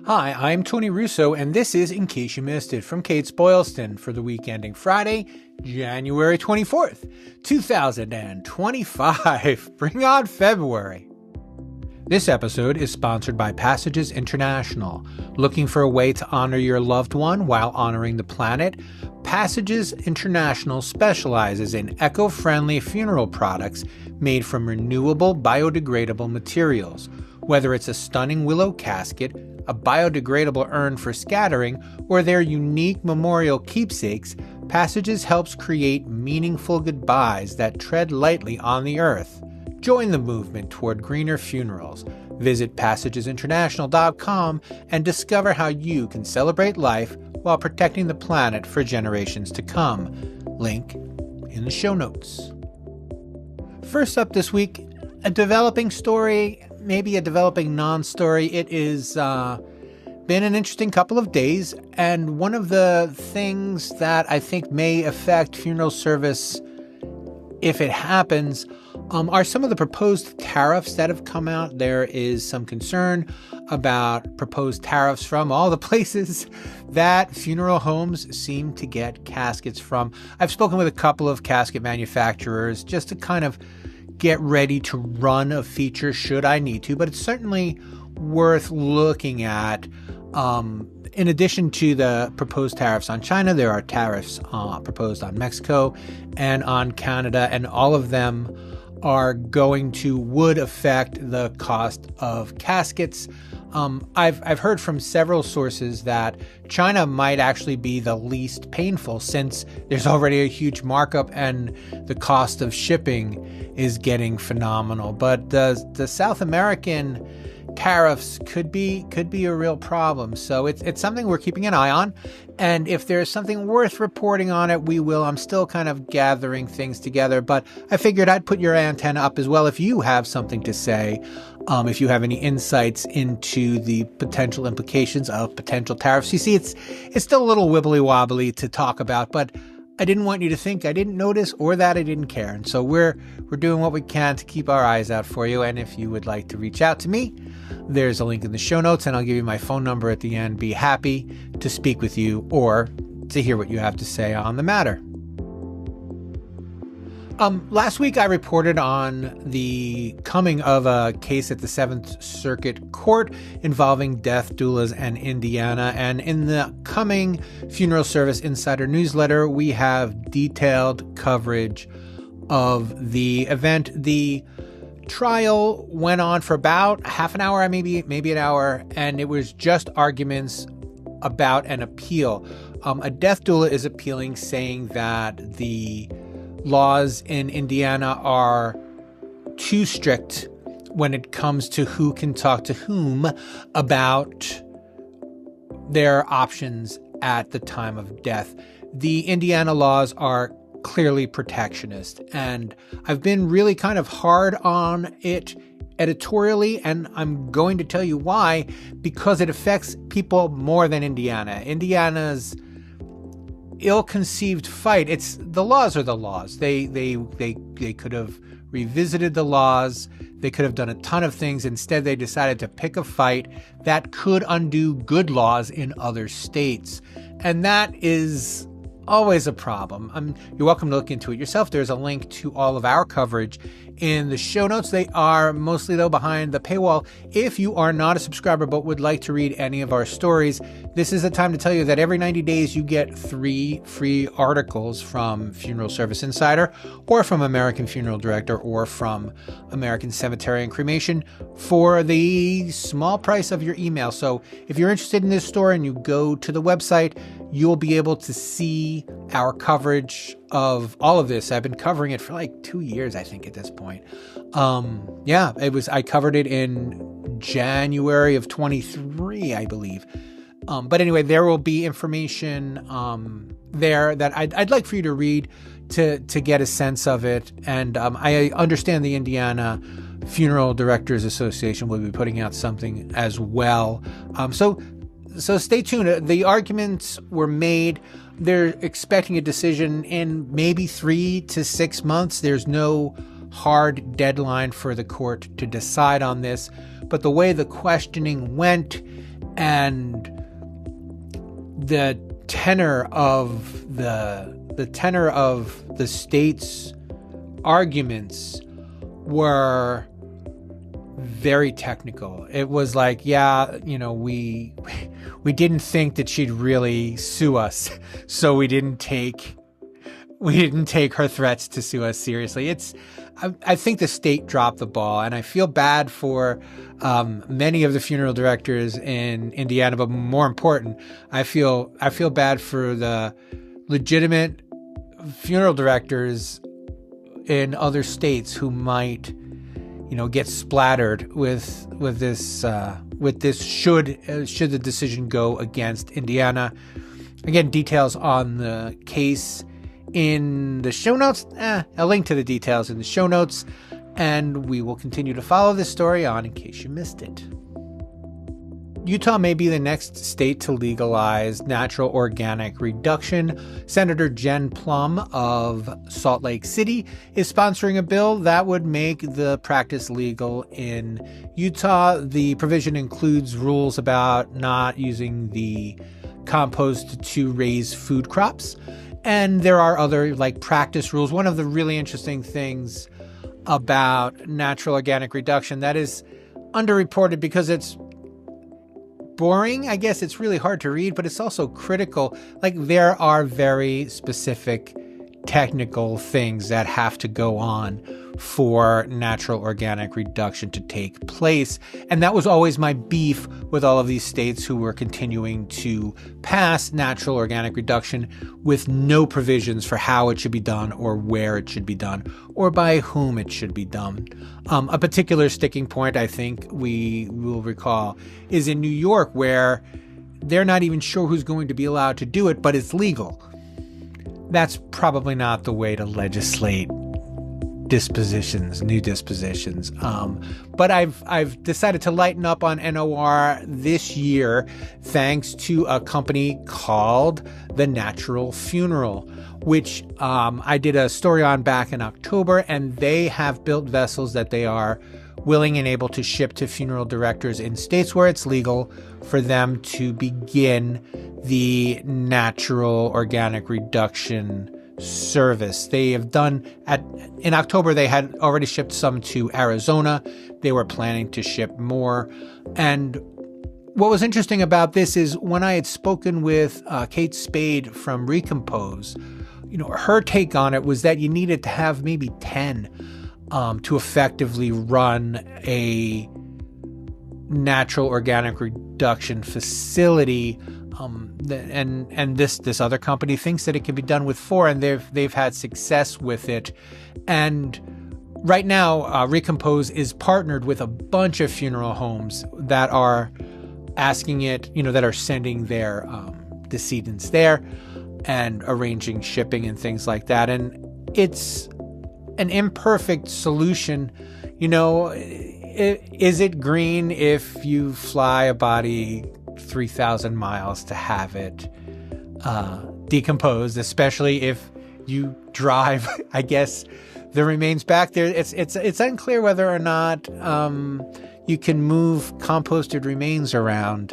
Hi, I'm Tony Russo, and this is In Case You Missed It from Kates-Boylston for the week ending Friday, January 24th, 2025. Bring on February. This episode is sponsored by Passages International. Looking for a way to honor your loved one while honoring the planet? Passages International specializes in eco-friendly funeral products made from renewable, biodegradable materials. Whether it's a stunning willow casket, a biodegradable urn for scattering, or their unique memorial keepsakes, Passages helps create meaningful goodbyes that tread lightly on the earth. Join the movement toward greener funerals. Visit passagesinternational.com and discover how you can celebrate life while protecting the planet for generations to come. Link in the show notes. First up this week, a developing story, maybe a developing non-story. It is been an interesting couple of days, and one of the things that I think may affect funeral service if it happens are some of the proposed tariffs that have come out. There is some concern about proposed tariffs from all the places that funeral homes seem to get caskets from. I've spoken with a couple of casket manufacturers just to kind of get ready to run a feature should I need to, but it's certainly worth looking at. In addition to the proposed tariffs on China, there are tariffs proposed on Mexico and on Canada, and all of them would affect the cost of caskets. I've heard from several sources that China might actually be the least painful, since there's already a huge markup and the cost of shipping is getting phenomenal. But the South American tariffs could be a real problem. So it's something we're keeping an eye on. And if there's something worth reporting on it, we will. I'm still kind of gathering things together, but I figured I'd put your antenna up as well if you have something to say, if you have any insights into the potential implications of potential tariffs. You see, it's still a little wibbly wobbly to talk about, but I didn't want you to think I didn't notice or that I didn't care. And so we're doing what we can to keep our eyes out for you. And if you would like to reach out to me, there's a link in the show notes, and I'll give you my phone number at the end. Be happy to speak with you or to hear what you have to say on the matter. Last week I reported on the coming of a case at the 7th Circuit Court involving death doulas in Indiana. And in the coming Funeral Service Insider newsletter, we have detailed coverage of the event. The trial went on for about half an hour, maybe an hour, and it was just arguments about an appeal. A death doula is appealing, saying that the laws in Indiana are too strict when it comes to who can talk to whom about their options at the time of death. The Indiana laws are clearly protectionist, and I've been really kind of hard on it editorially, and I'm going to tell you why, because it affects people more than Indiana. Indiana's ill-conceived fight. The laws are the laws. They could have revisited the laws. They could have done a ton of things. Instead, they decided to pick a fight that could undo good laws in other states. And that is always a problem. You're welcome to look into it yourself. There's a link to all of our coverage in the show notes. They are mostly, though, behind the paywall. If you are not a subscriber but would like to read any of our stories, this is the time to tell you that every 90 days you get 3 free articles from Funeral Service Insider, or from American Funeral Director, or from American Cemetery and Cremation for the small price of your email. So if you're interested in this story and you go to the website, you'll be able to see our coverage of all of this. I've been covering it for like 2 years, I think, at this point. I covered it in January of 23, I believe. But anyway, there will be information there that I'd like for you to read to get a sense of it. And I understand the Indiana Funeral Directors Association will be putting out something as well. So stay tuned. The arguments were made. They're expecting a decision in maybe 3 to 6 months. There's no hard deadline for the court to decide on this. But the way the questioning went And the tenor of the state's arguments were very technical. It was like, yeah, we didn't think that she'd really sue us, so we didn't take her threats to sue us seriously. I think the state dropped the ball, and I feel bad for many of the funeral directors in Indiana, but more important, I feel bad for the legitimate funeral directors in other states who might, get splattered with this should the decision go against Indiana. Again, details on the case in the show notes. A link to the details in the show notes, and we will continue to follow this story on in case you missed it. Utah may be the next state to legalize natural organic reduction. Senator Jen Plum of Salt Lake City is sponsoring a bill that would make the practice legal in Utah. The provision includes rules about not using the compost to raise food crops. And there are other practice rules. One of the really interesting things about natural organic reduction that is underreported because it's boring. I guess it's really hard to read, but it's also critical. There are very specific technical things that have to go on for natural organic reduction to take place. And that was always my beef with all of these states who were continuing to pass natural organic reduction with no provisions for how it should be done or where it should be done or by whom it should be done. A particular sticking point, I think we will recall, is in New York, where they're not even sure who's going to be allowed to do it, but it's legal. That's probably not the way to legislate new dispositions. But I've decided to lighten up on NOR this year thanks to a company called The Natural Funeral, which I did a story on back in October, and they have built vessels that they are willing and able to ship to funeral directors in states where it's legal for them to begin the natural organic reduction service. They have done in October, they had already shipped some to Arizona. They were planning to ship more. And what was interesting about this is when I had spoken with Kate Spade from Recompose, her take on it was that you needed to have maybe 10 to effectively run a natural organic reduction facility. And this other company thinks that it can be done with 4, and they've had success with it. And right now, Recompose is partnered with a bunch of funeral homes that are asking it, that are sending their decedents there and arranging shipping and things like that. And it's an imperfect solution. Is it green if you fly a body 3,000 miles to have it decomposed, especially if you drive, I guess, the remains back there? It's unclear whether or not you can move composted remains around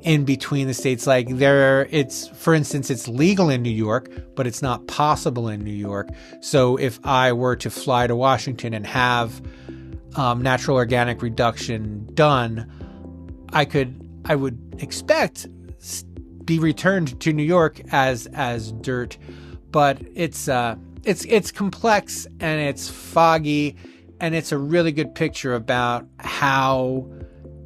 in between the states. For instance, it's legal in New York, but it's not possible in New York. So if I were to fly to Washington and have natural organic reduction done, I would expect be returned to New York as dirt, but it's complex and it's foggy, and it's a really good picture about how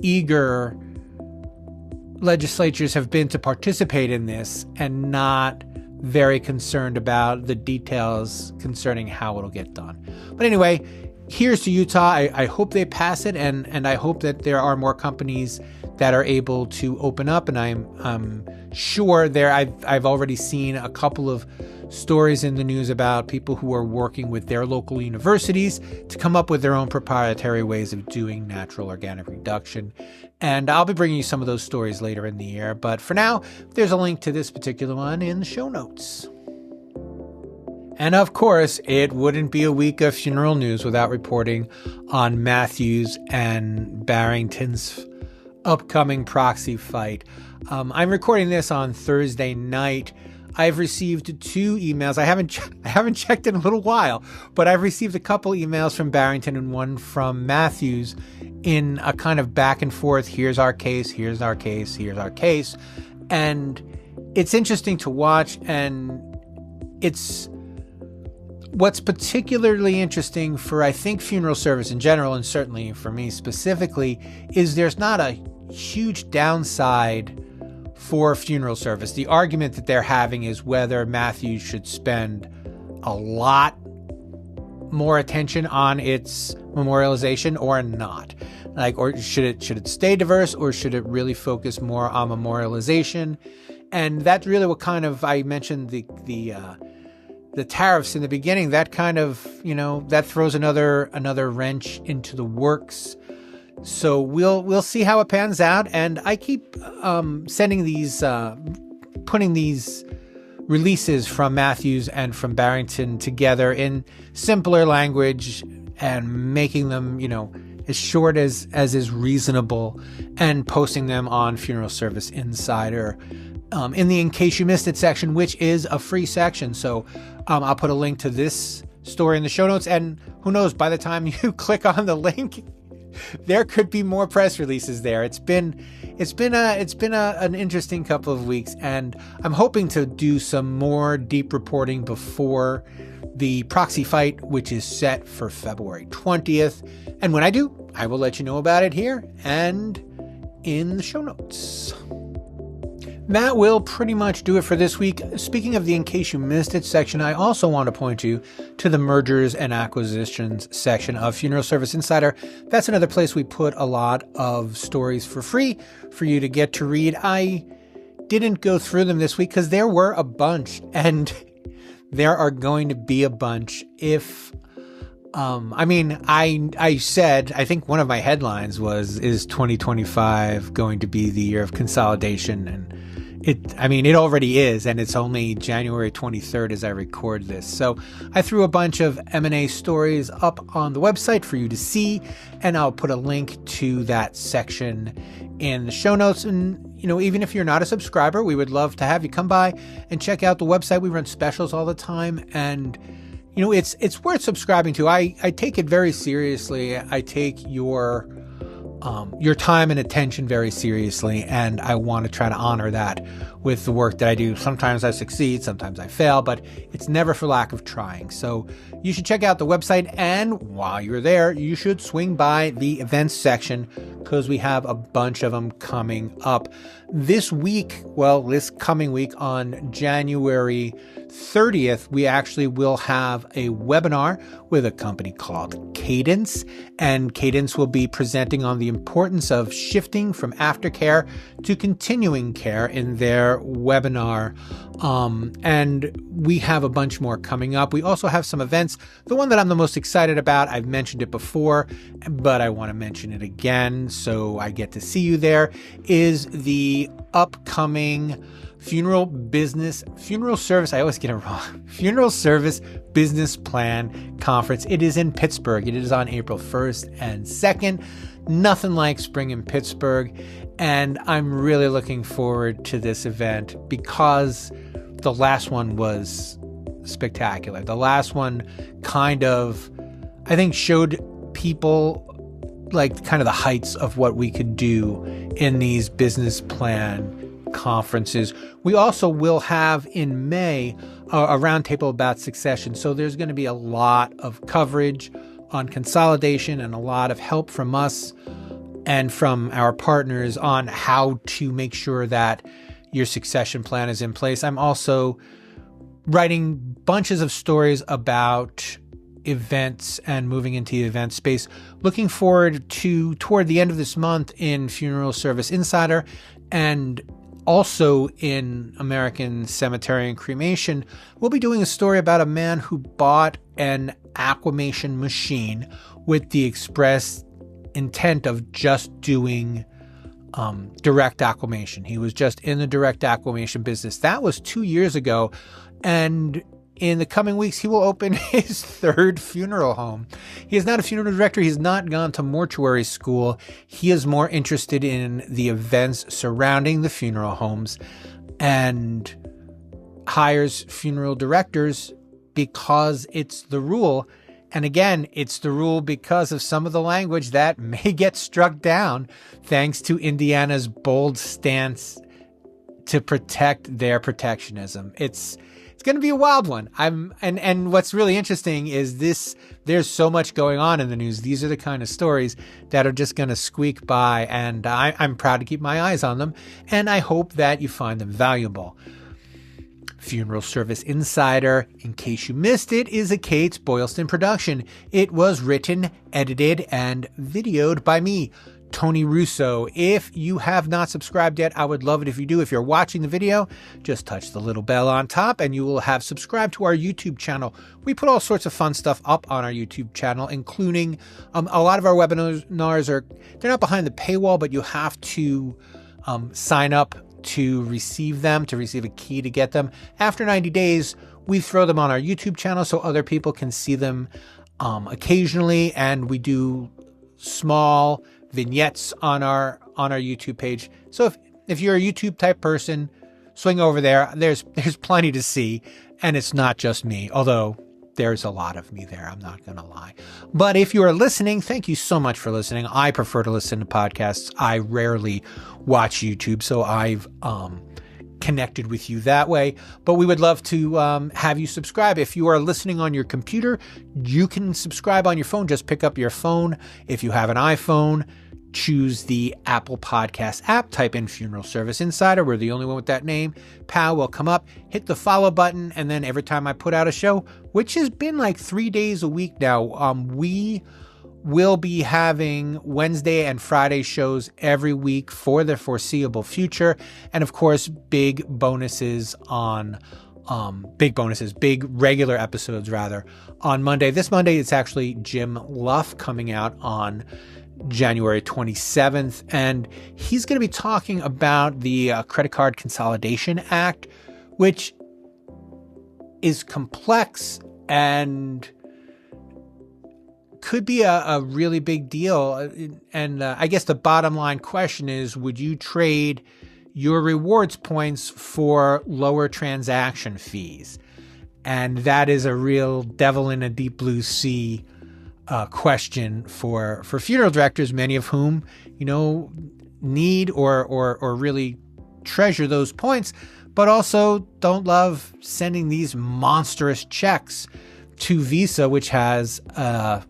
eager legislatures have been to participate in this and not very concerned about the details concerning how it'll get done. But anyway, here's to Utah. I hope they pass it, and I hope that there are more companies that are able to open up. And I'm sure I've already seen a couple of stories in the news about people who are working with their local universities to come up with their own proprietary ways of doing natural organic reduction. And I'll be bringing you some of those stories later in the year. But for now, there's a link to this particular one in the show notes. And of course, it wouldn't be a week of funeral news without reporting on Matthews and Barington's upcoming proxy fight. I'm recording this on Thursday night. I've received 2 emails. I haven't checked in a little while, but I've received a couple emails from Barington and one from Matthews in a kind of back and forth. Here's our case, here's our case, here's our case. And it's interesting to watch. And it's what's particularly interesting for, I think, funeral service in general, and certainly for me specifically, is there's not a huge downside for funeral service. The argument that they're having is whether Matthews should spend a lot more attention on its memorialization or not. Or should it stay diverse, or should it really focus more on memorialization? And that's really what kind of, I mentioned the tariffs in the beginning. That kind of, that throws another wrench into the works. So we'll see how it pans out. And I keep sending these, putting these releases from Matthews and from Barington together in simpler language and making them, as short as is reasonable, and posting them on Funeral Service Insider in the In Case You Missed It section, which is a free section. So I'll put a link to this story in the show notes. And who knows, by the time you click on the link, there could be more press releases there. It's been an interesting couple of weeks, and I'm hoping to do some more deep reporting before the proxy fight, which is set for February 20th. And when I do, I will let you know about it here and in the show notes. That will pretty much do it for this week. Speaking of the In Case You Missed It section, I also want to point you to the mergers and acquisitions section of Funeral Service Insider. That's another place we put a lot of stories for free for you to get to read. I didn't go through them this week because there were a bunch, and there are going to be a bunch if... I said, I think one of my headlines was, is 2025 going to be the year of consolidation? And it already is, and it's only January 23rd as I record this. So I threw a bunch of M&A stories up on the website for you to see, and I'll put a link to that section in the show notes. And, even if you're not a subscriber, we would love to have you come by and check out the website. We run specials all the time, and it's worth subscribing to. I take it very seriously. I take your time and attention very seriously, and I want to try to honor that with the work that I do. Sometimes I succeed, sometimes I fail, but it's never for lack of trying. So you should check out the website, and while you're there, you should swing by the events section because we have a bunch of them coming up this coming week on January 30th. We actually will have a webinar with a company called Cadence, and Cadence will be presenting on the importance of shifting from aftercare to continuing care in their webinar. And we have a bunch more coming up. We also have some events. The one that I'm the most excited about, I've mentioned it before, but I want to mention it again so I get to see you there, is the upcoming Funeral Service Business Plan Conference. It is in Pittsburgh. It is on April 1st and 2nd. Nothing like spring in Pittsburgh. And I'm really looking forward to this event because the last one was spectacular. The last one kind of, I think, showed people like kind of the heights of what we could do in these business plan conferences. We also will have in May a roundtable about succession. So there's going to be a lot of coverage on consolidation and a lot of help from us and from our partners on how to make sure that your succession plan is in place. I'm also writing bunches of stories about events and moving into the event space. Looking forward to toward the end of this month in Funeral Service Insider and also in American Cemetery and Cremation, we'll be doing a story about a man who bought an aquamation machine with the express intent of just doing direct aquamation. He was just in the direct aquamation business. That was 2 years ago. And in the coming weeks, he will open his third funeral home. He is not a funeral director. He's not gone to mortuary school. He is more interested in the events surrounding the funeral homes and hires funeral directors because it's the rule. And again, it's the rule because of some of the language that may get struck down thanks to Indiana's bold stance to protect their protectionism. It's going to be a wild one. And what's really interesting is there's so much going on in the news. These are the kind of stories that are just going to squeak by, and I'm proud to keep my eyes on them, and I hope that you find them valuable. Funeral Service Insider, in case you missed it, is a Kates-Boylston production. It was written, edited, and videoed by me, Tony Russo. If you have not subscribed yet, I would love it if you do. If you're watching the video, just touch the little bell on top and you will have subscribed to our YouTube channel. We put all sorts of fun stuff up on our YouTube channel, including a lot of our webinars they're not behind the paywall, but you have to sign up to receive them, to receive a key to get them. After 90 days, we throw them on our YouTube channel so other people can see them occasionally, and we do small vignettes on our YouTube page. So if you're a YouTube type person, swing over there. There's plenty to see, and it's not just me, although there's a lot of me there, I'm not going to lie. But if you are listening, thank you so much for listening. I prefer to listen to podcasts. I rarely watch YouTube, so I've connected with you that way. But we would love to have you subscribe. If you are listening on your computer, you can subscribe on your phone. Just pick up your phone. If you have an iPhone, choose the Apple Podcast app, type in Funeral Service Insider. We're the only one with that name. PAL will come up, hit the follow button, and then every time I put out a show, which has been like 3 days a week now, we will be having Wednesday and Friday shows every week for the foreseeable future. And of course, big regular episodes rather, on Monday. This Monday, it's actually Jim Luff coming out on January 27th, and he's going to be talking about the Credit Card Consolidation Act, which is complex and could be a really big deal. And I guess the bottom line question is, would you trade your rewards points for lower transaction fees? And that is a real devil in a deep blue sea question for funeral directors, many of whom, need or really treasure those points, but also don't love sending these monstrous checks to Visa, which has a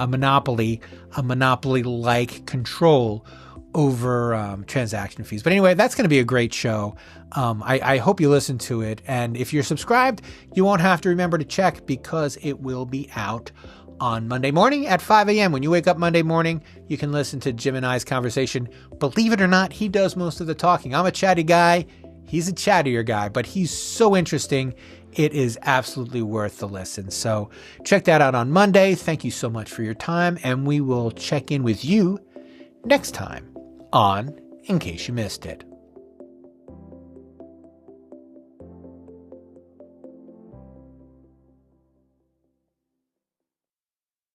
monopoly-like control over transaction fees. But anyway, that's going to be a great show. I hope you listen to it. And if you're subscribed, you won't have to remember to check because it will be out on Monday morning at 5 a.m. When you wake up Monday morning, you can listen to Jim and I's conversation. Believe it or not, he does most of the talking. I'm a chatty guy. He's a chattier guy, but he's so interesting. It is absolutely worth the listen. So check that out on Monday. Thank you so much for your time, and we will check in with you next time on In Case You Missed It.